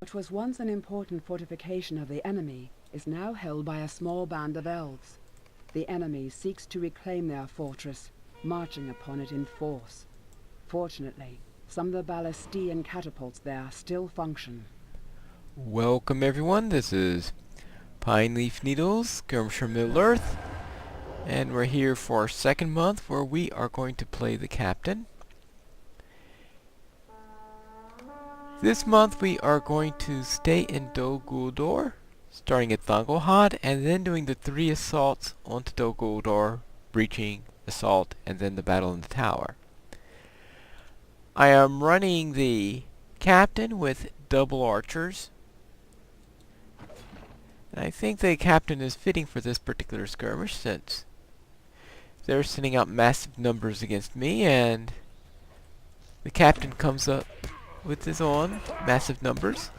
What was once an important fortification of the enemy is now held by a small band of elves. The enemy seeks to reclaim their fortress, marching upon it in force. Fortunately, some of the ballistae and catapults there still function. Welcome everyone, this is Pine Leaf Needles, Skirmisher Middle-earth, and we're here for our second month where we are going to play the captain. This month we are going to stay in Dol Guldur, starting at Thangúlhad, and then doing the 3 assaults onto Dol Guldur, breaching, assault, and then the battle in the tower. I am running the captain with double archers. And I think the captain is fitting for this particular skirmish since they're sending out massive numbers against me, and the captain comes up with his own massive numbers.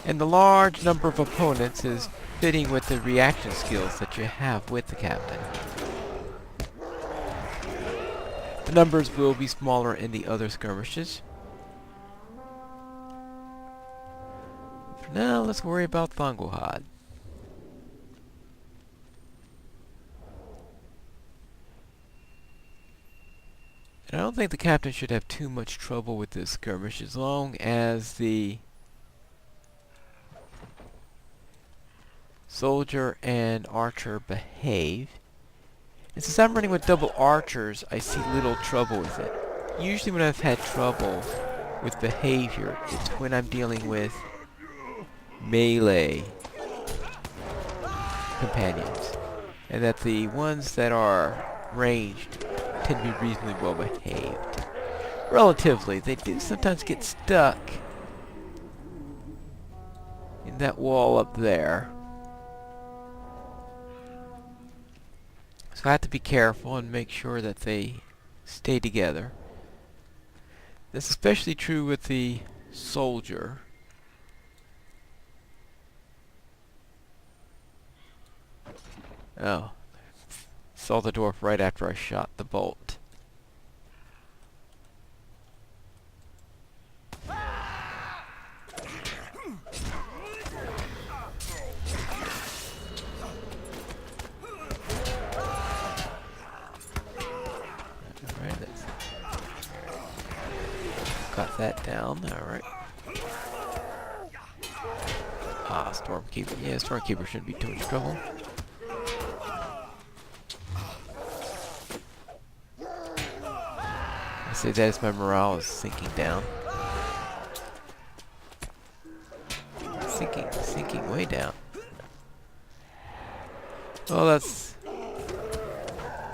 And the large number of opponents is fitting with the reaction skills that you have with the captain. The numbers will be smaller in the other skirmishes. For now, let's worry about Thangúlhad. And I don't think the captain should have too much trouble with this skirmish as long as the soldier and archer behave. And since I'm running with double archers, I see little trouble with it. Usually when I've had trouble with behavior, it's when I'm dealing with melee companions. And that the ones that are ranged tend to be reasonably well behaved. Relatively, they do sometimes get stuck in that wall up there. So I have to be careful and make sure that they stay together. That's especially true with the soldier. Oh. Saw the dwarf right after I shot the bolt. Got that down, alright. Ah, Stormkeeper. Yeah, Stormkeeper shouldn't be too much trouble. I say that as my morale is sinking down. Sinking way down. Well, that's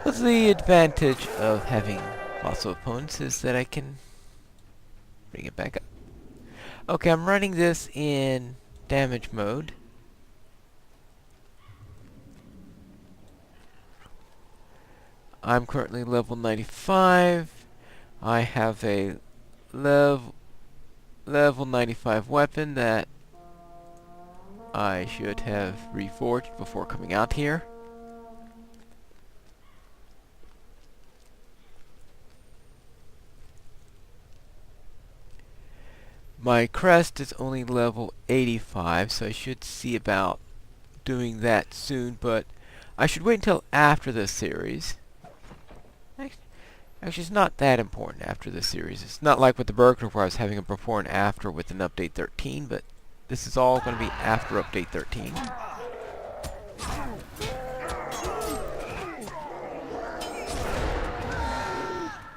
the advantage of having lots of opponents, is that I can bring it back up. Okay, I'm running this in damage mode. I'm currently level 95. I have a level 95 weapon that I should have reforged before coming out here. My crest is only level 85, so I should see about doing that soon, but I should wait until after this series. Actually, it's not that important after this series. It's not like with the Burglar where I was having a before and after with an update 13, but this is all going to be after update 13.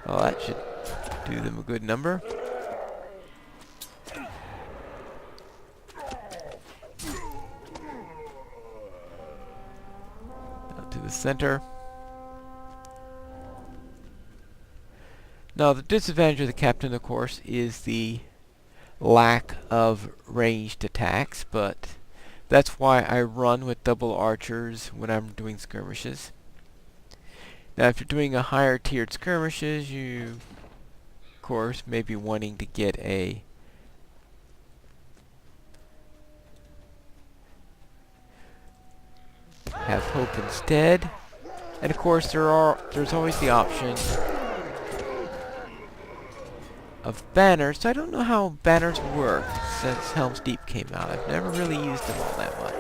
Well, that should do them a good number. To the center. Now the disadvantage of the captain, of course, is the lack of ranged attacks, but that's why I run with double archers when I'm doing skirmishes. Now if you're doing a higher tiered skirmishes, you of course may be wanting to get a have hope instead. And of course there's always the option of banners, so I don't know how banners work since Helm's Deep came out. I've never really used them all that much.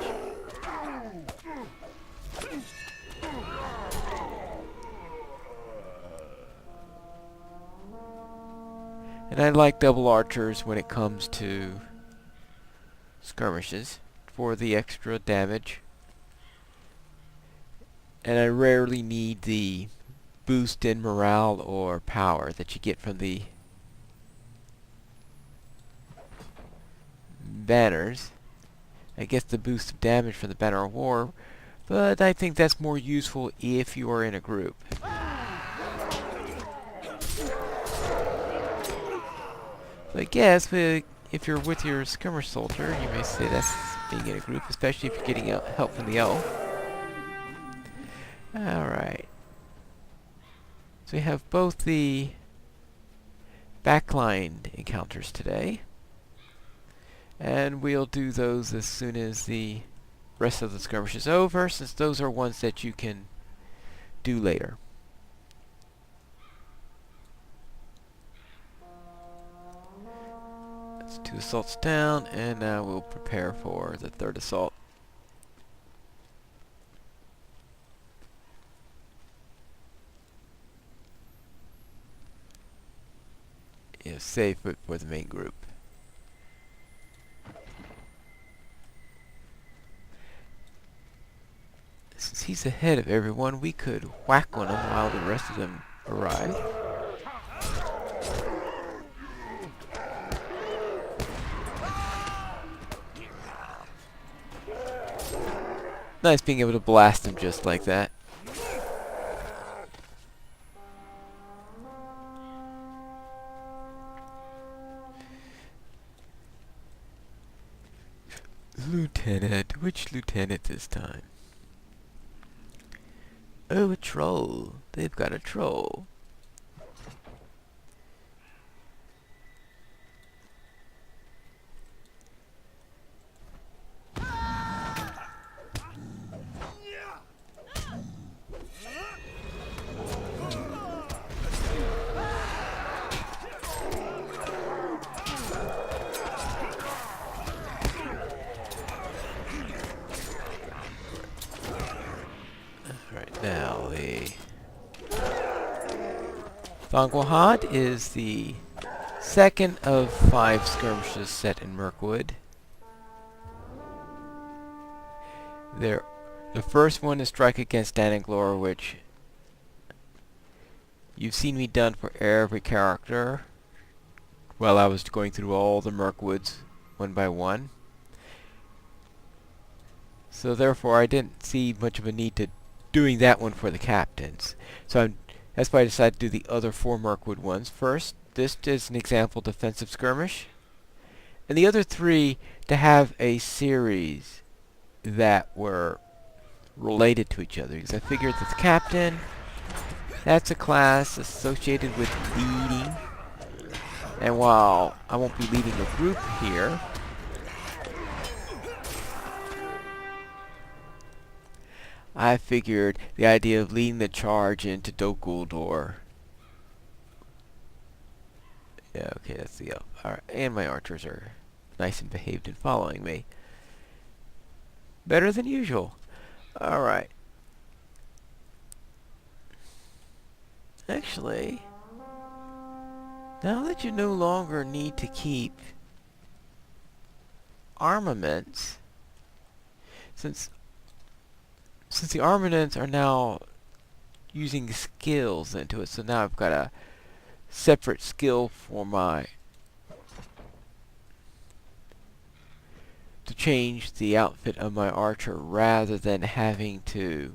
And I like double archers when it comes to skirmishes for the extra damage. And I rarely need the boost in morale or power that you get from the banners. I guess the boost of damage from the banner of war, but I think that's more useful if you are in a group. So I guess if you're with your skirmish soldier, you may say that's being in a group, especially if you're getting help from the elf. Alright. So we have both the backline encounters today. And we'll do those as soon as the rest of the skirmish is over, since those are ones that you can do later. That's 2 assaults down, and now we'll prepare for the 3rd assault. Yeah, save it for the main group. Since he's ahead of everyone, we could whack on him while the rest of them arrive. Nice being able to blast him just like that. Lieutenant? Which lieutenant this time? Oh, a troll. They've got a troll. Now, the Thangúlhad is the second of 5 skirmishes set in Mirkwood. The first one is Strike Against Dananglor, which you've seen me done for every character while I was going through all the Mirkwoods one by one. So therefore I didn't see much of a need to doing that one for the captains. So that's why I decided to do the other 4 Mirkwood ones first. This is an example defensive skirmish. And the other 3 to have a series that were related to each other. Because I figured that the captain, that's a class associated with leading. And while I won't be leading a group here, I figured the idea of leading the charge into Thangúlhad. Yeah, okay, that's the elf. Alright, and my archers are nice and behaved and following me. Better than usual. Alright. Actually, now that you no longer need to keep armaments, since the armaments are now using skills into it, so now I've got a separate skill for to change the outfit of my archer rather than having to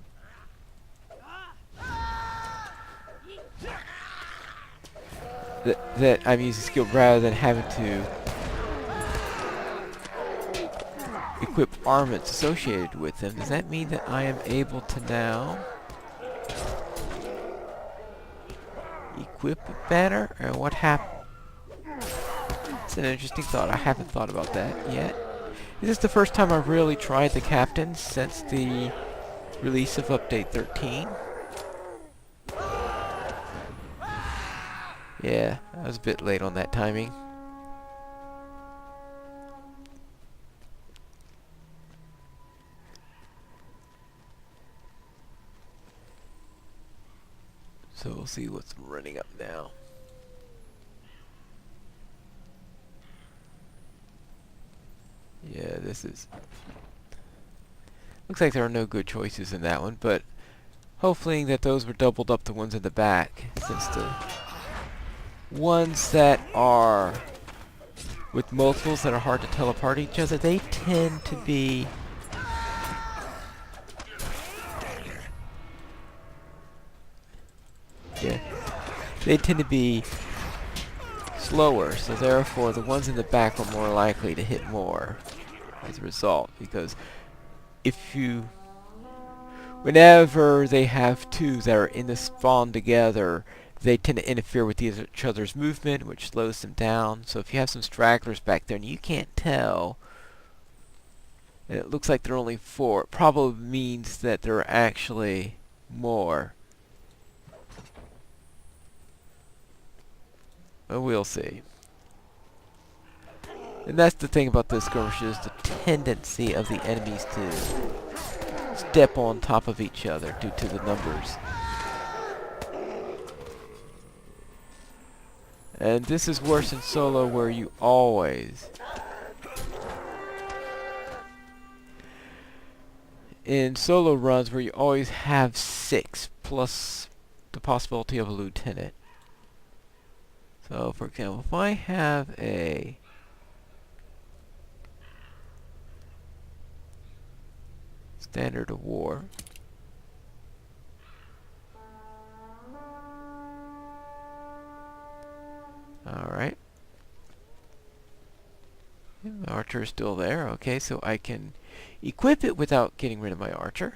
that I'm using skill rather than having to equip armaments associated with them. Does that mean that I am able to now equip a banner? Or what happened? It's an interesting thought. I haven't thought about that yet. This is the first time I've really tried the captain since the release of Update 13. Yeah, I was a bit late on that timing. So we'll see what's running up now. Yeah, this is... Looks like there are no good choices in that one, but hopefully that those were doubled up the ones in the back, since the ones that are with multiples that are hard to tell apart each other, they tend to be they tend to be slower, so therefore the ones in the back are more likely to hit more as a result, because whenever they have two that are in the spawn together, they tend to interfere with each other's movement, which slows them down. So if you have some stragglers back there and you can't tell, and it looks like there are only 4, it probably means that there are actually more. But we'll see. And that's the thing about this skirmish, is the tendency of the enemies to step on top of each other due to the numbers. And this is worse in solo, where you always... In solo runs where you always have 6 plus the possibility of a lieutenant. So for example, if I have a standard of war, alright, the archer is still there. Okay, so I can equip it without getting rid of my archer.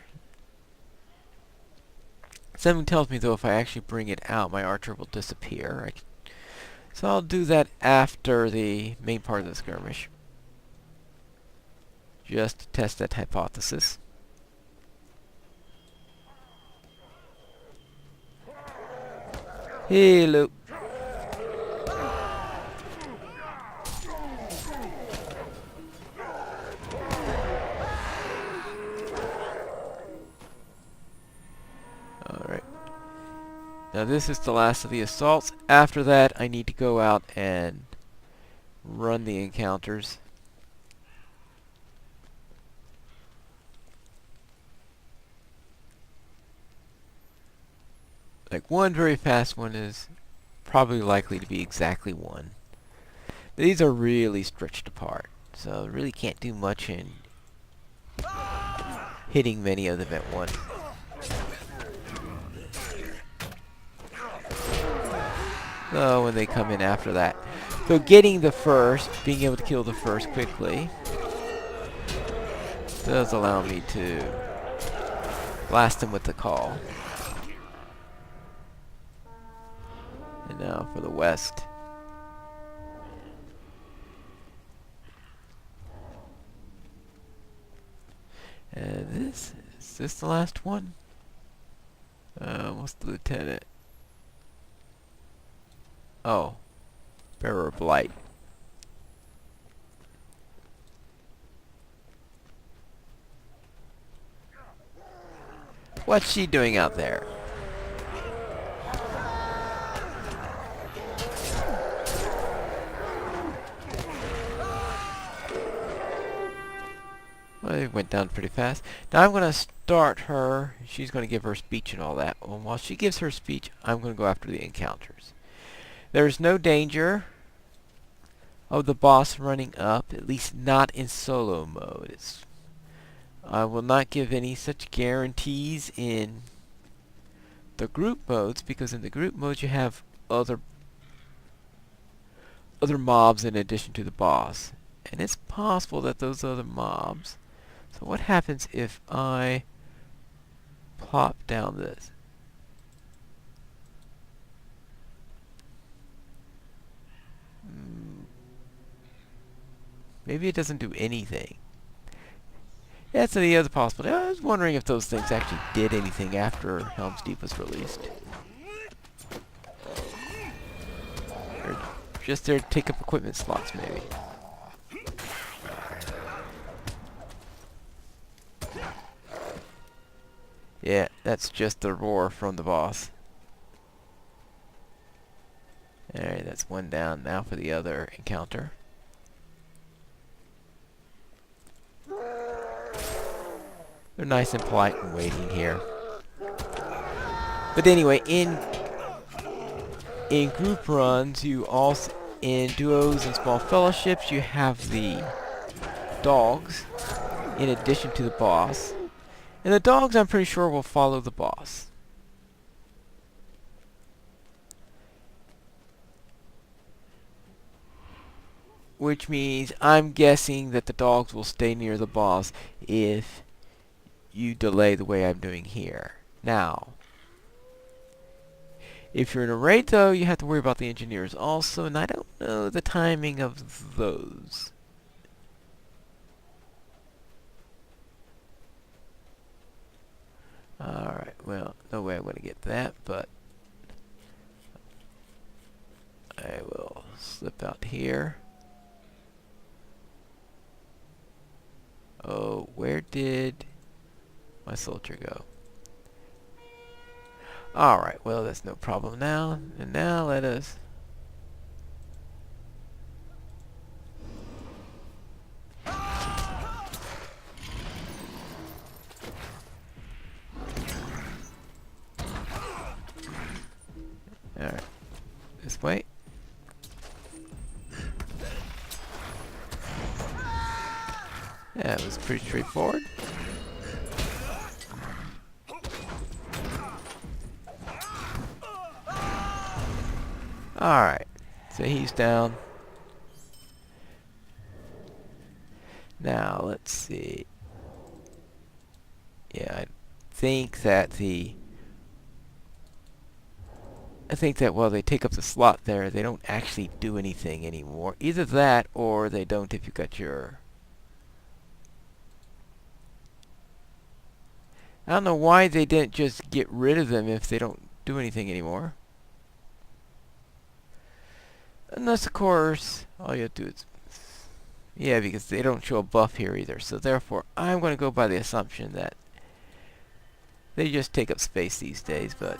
Something tells me though if I actually bring it out, my archer will disappear. So I'll do that after the main part of the skirmish, just to test that hypothesis. Hello. Alright. Now this is the last of the assaults. After that, I need to go out and run the encounters. Like, one very fast one is probably likely to be exactly 1. These are really stretched apart, so really can't do much in hitting many of them at once. So when they come in after that. So getting the first, being able to kill the first quickly, does allow me to blast them with the call. And now for the west. And is this the last one? What's the lieutenant? Oh, Bearer of Light. What's she doing out there? Well, it went down pretty fast. Now I'm going to start her. She's going to give her speech and all that. Well, while she gives her speech, I'm going to go after the encounters. There's no danger of the boss running up, at least not in solo mode. I will not give any such guarantees in the group modes, because in the group modes you have other mobs in addition to the boss. And it's possible that those other mobs... So what happens if I plop down this? Maybe it doesn't do anything. That's the other possibility. I was wondering if those things actually did anything after Helm's Deep was released. just there to take up equipment slots, maybe. Yeah, that's just the roar from the boss. Alright, that's one down. Now for the other encounter. They're nice and polite and waiting here. But anyway, in group runs, you also, in duos and small fellowships, you have the dogs in addition to the boss. And the dogs, I'm pretty sure, will follow the boss. Which means I'm guessing that the dogs will stay near the boss if you delay the way I'm doing here. Now, if you're in a raid, though, you have to worry about the engineers also, and I don't know the timing of those. Alright, well, no way I'm going to get that, but I will slip out here. Oh, where did my soldier go? Alright, well, that's no problem now. And now let us... Alright, this way. Yeah, it was pretty straightforward. Alright, so he's down. Now, let's see. Yeah, I think that while they take up the slot there, they don't actually do anything anymore. Either that, or they don't if you got your... I don't know why they didn't just get rid of them if they don't do anything anymore. Unless, of course, all you have to do is... Yeah, because they don't show a buff here either. So therefore, I'm going to go by the assumption that they just take up space these days, but...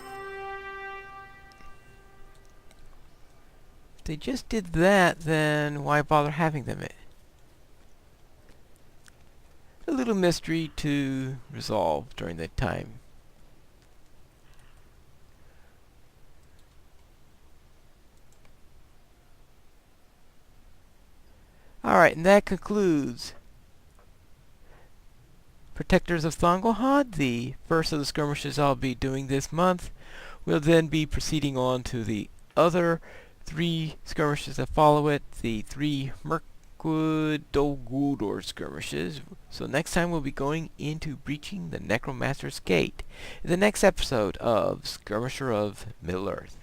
If they just did that, then why bother having them? A little mystery to resolve during the time. Alright, and that concludes Protectors of Thangúlhad, the first of the skirmishes I'll be doing this month. We'll then be proceeding on to the other 3 skirmishes that follow it, the 3 Mirkwood Thangúlhad skirmishes. So next time we'll be going into breaching the Necromancer's Gate in the next episode of Skirmisher of Middle-earth.